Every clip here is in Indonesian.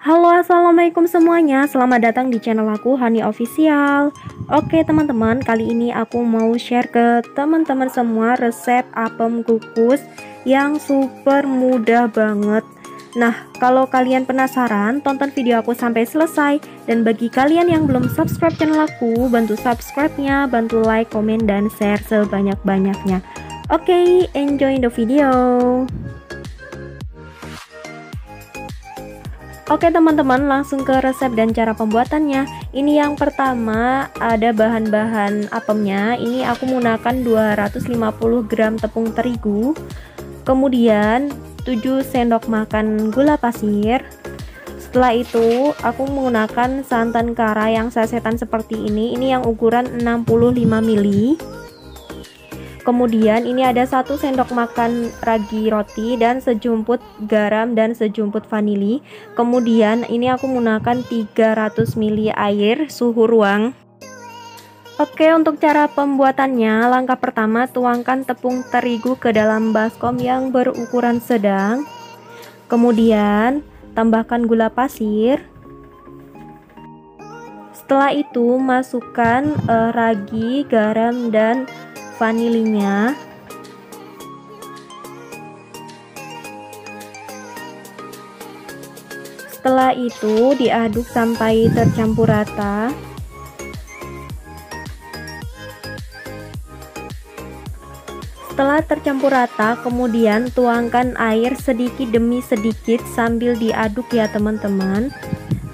Halo, assalamualaikum semuanya. Selamat datang di channel aku, Hani Official. Oke teman-teman, kali ini aku mau share ke teman-teman semua resep apem kukus yang super mudah banget. Nah, kalau kalian penasaran, tonton video aku sampai selesai. Dan bagi kalian yang belum subscribe channel aku, bantu subscribe-nya, bantu like, komen, dan share sebanyak-banyaknya. Oke, enjoy the video. Oke teman-teman, langsung ke resep dan cara pembuatannya. Ini yang pertama, ada bahan-bahan apemnya. Ini aku menggunakan 250 gram tepung terigu, kemudian 7 sendok makan gula pasir. Setelah itu aku menggunakan santan kara yang sasetan seperti ini yang ukuran 65 ml. Kemudian ini ada 1 sendok makan ragi roti dan sejumput garam dan sejumput vanili. Kemudian ini aku menggunakan 300 ml air suhu ruang. Oke, untuk cara pembuatannya, langkah pertama tuangkan tepung terigu ke dalam baskom yang berukuran sedang. Kemudian tambahkan gula pasir. Setelah itu masukkan ragi, garam, dan vanilinya. Setelah itu diaduk sampai tercampur rata. Setelah tercampur rata, kemudian tuangkan air sedikit demi sedikit sambil diaduk ya teman-teman.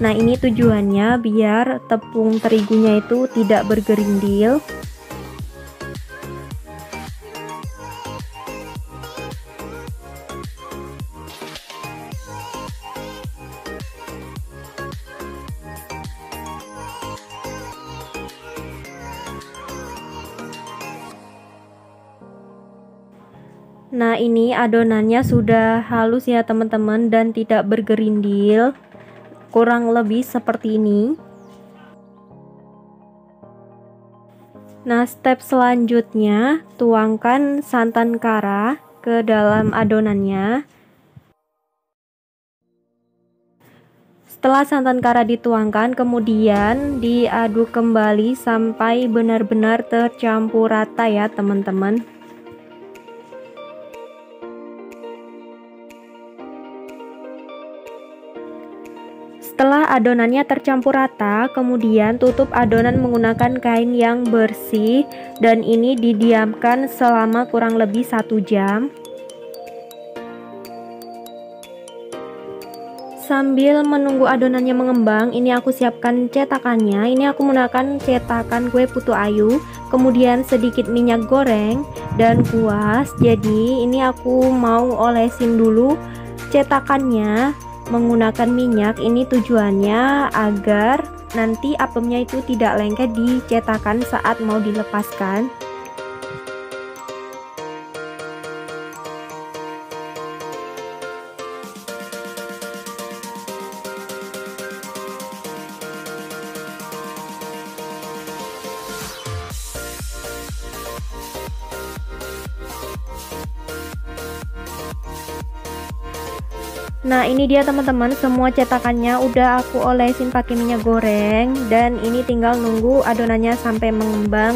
Nah, ini tujuannya biar tepung terigunya itu tidak bergerindil. Nah, ini adonannya sudah halus ya teman-teman dan tidak bergerindil, kurang lebih seperti ini. Nah, step selanjutnya tuangkan santan kara ke dalam adonannya. Setelah santan kara dituangkan, kemudian diaduk kembali sampai benar-benar tercampur rata ya teman-teman. Setelah adonannya tercampur rata, kemudian tutup adonan menggunakan kain yang bersih dan ini didiamkan selama kurang lebih 1 jam. Sambil menunggu adonannya mengembang, ini aku siapkan cetakannya. Ini aku menggunakan cetakan kue putu ayu, kemudian sedikit minyak goreng dan kuas. Jadi ini aku mau olesin dulu cetakannya menggunakan minyak. Ini tujuannya agar nanti apemnya itu tidak lengket di cetakan saat mau dilepaskan. Nah, ini dia teman-teman, semua cetakannya udah aku olesin pakai minyak goreng dan ini tinggal nunggu adonannya sampai mengembang.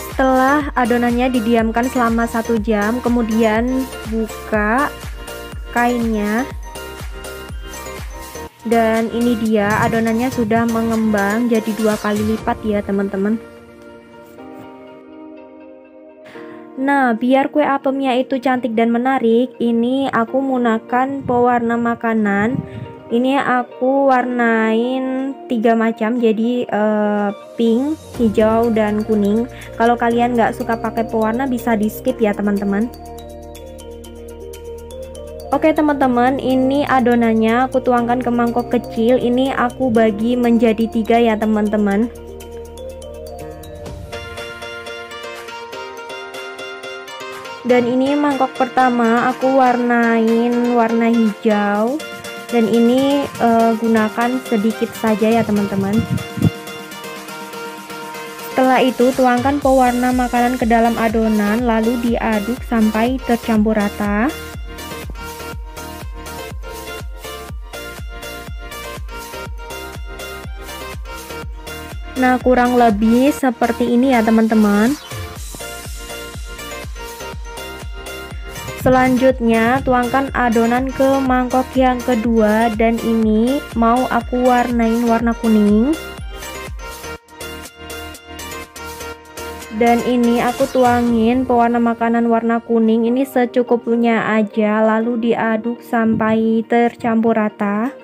Setelah adonannya didiamkan selama 1 jam, kemudian buka kainnya. Dan ini dia adonannya sudah mengembang jadi 2 kali lipat ya teman-teman. Nah, biar kue apemnya itu cantik dan menarik, ini aku menggunakan pewarna makanan. Ini aku warnain 3 macam, jadi pink, hijau, dan kuning. Kalau kalian nggak suka pakai pewarna bisa di skip ya teman-teman. Oke teman-teman, ini adonannya aku tuangkan ke mangkok kecil. Ini aku bagi menjadi 3 ya teman-teman. Dan ini mangkok pertama aku warnain warna hijau, dan ini gunakan sedikit saja ya teman-teman. Setelah itu tuangkan pewarna makanan ke dalam adonan lalu diaduk sampai tercampur rata. Nah, kurang lebih seperti ini ya teman-teman. Selanjutnya tuangkan adonan ke mangkok yang kedua, dan ini mau aku warnain warna kuning. Dan ini aku tuangin pewarna makanan warna kuning ini secukupnya aja, lalu diaduk sampai tercampur rata.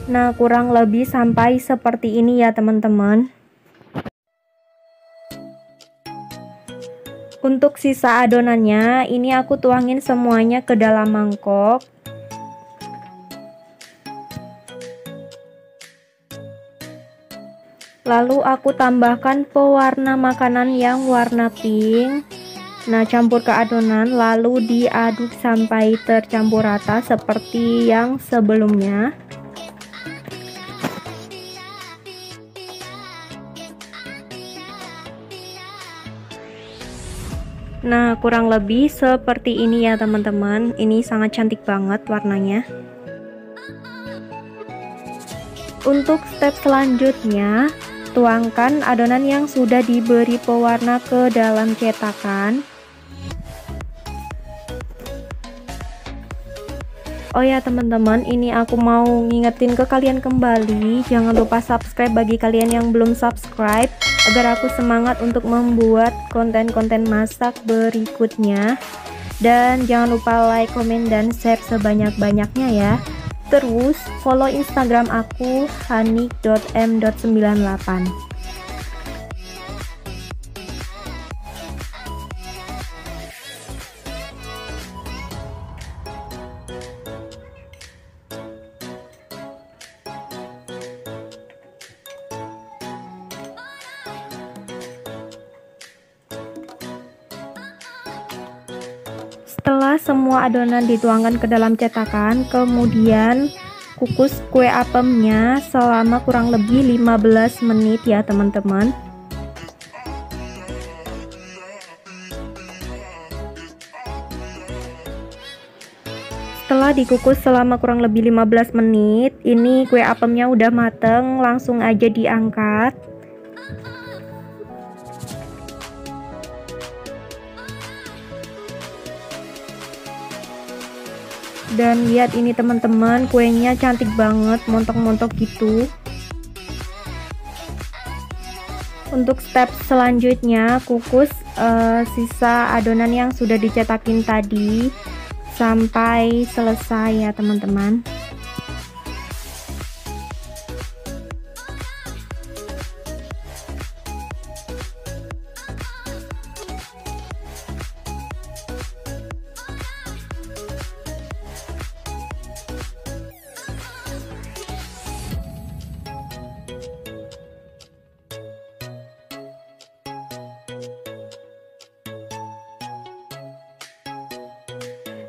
Nah, kurang lebih sampai seperti ini ya teman-teman. Untuk sisa adonannya ini aku tuangin semuanya ke dalam mangkok. Lalu aku tambahkan pewarna makanan yang warna pink. Nah, campur ke adonan lalu diaduk sampai tercampur rata seperti yang sebelumnya. Nah, kurang lebih seperti ini ya teman-teman. Ini sangat cantik banget warnanya. Untuk step selanjutnya, tuangkan adonan yang sudah diberi pewarna ke dalam cetakan. Oh ya teman-teman, ini aku mau ngingetin ke kalian kembali, jangan lupa subscribe bagi kalian yang belum subscribe, agar aku semangat untuk membuat konten-konten masak berikutnya. Dan jangan lupa like, komen, dan share sebanyak-banyaknya ya. Terus follow Instagram aku hanik.m.98. Setelah semua adonan dituangkan ke dalam cetakan, kemudian kukus kue apemnya selama kurang lebih 15 menit ya teman-teman. Setelah dikukus selama kurang lebih 15 menit, ini kue apemnya udah mateng, langsung aja diangkat. Dan lihat ini teman-teman, kuenya cantik banget, montok-montok gitu. Untuk step selanjutnya, kukus sisa adonan yang sudah dicetakin tadi sampai selesai ya teman-teman.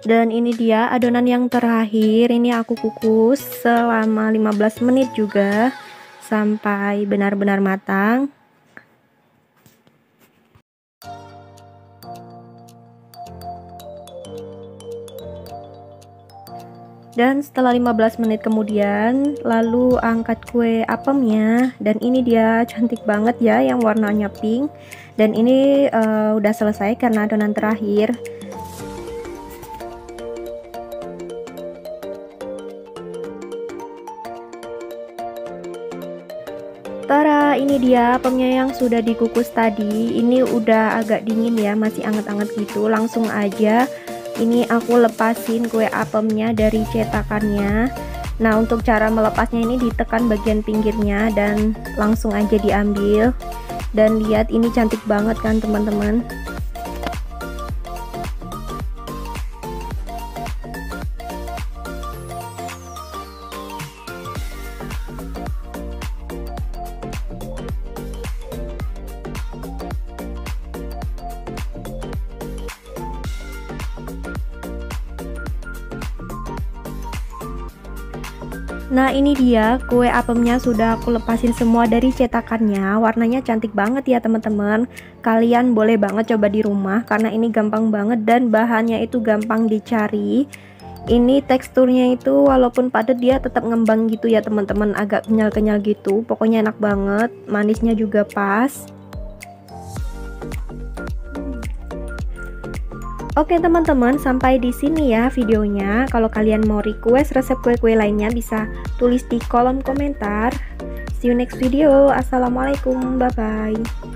Dan ini dia adonan yang terakhir, ini aku kukus selama 15 menit juga sampai benar-benar matang. Dan setelah 15 menit kemudian, lalu angkat kue apemnya, dan ini dia cantik banget ya yang warnanya pink. Dan ini udah selesai karena adonan terakhir. Tara, ini dia apemnya yang sudah dikukus tadi. Ini udah agak dingin ya, masih anget-anget gitu. Langsung aja ini aku lepasin kue apemnya dari cetakannya. Nah, untuk cara melepasnya ini ditekan bagian pinggirnya dan langsung aja diambil. Dan lihat ini cantik banget kan teman-teman. Nah ini dia kue apemnya, sudah aku lepasin semua dari cetakannya. Warnanya cantik banget ya teman-teman. Kalian boleh banget coba di rumah karena ini gampang banget dan bahannya itu gampang dicari. Ini teksturnya itu walaupun padat dia tetap ngembang gitu ya teman-teman, agak kenyal-kenyal gitu. Pokoknya enak banget, manisnya juga pas. Oke teman-teman, sampai di sini ya videonya. Kalau kalian mau request resep kue-kue lainnya bisa tulis di kolom komentar. See you next video. Assalamualaikum, bye bye.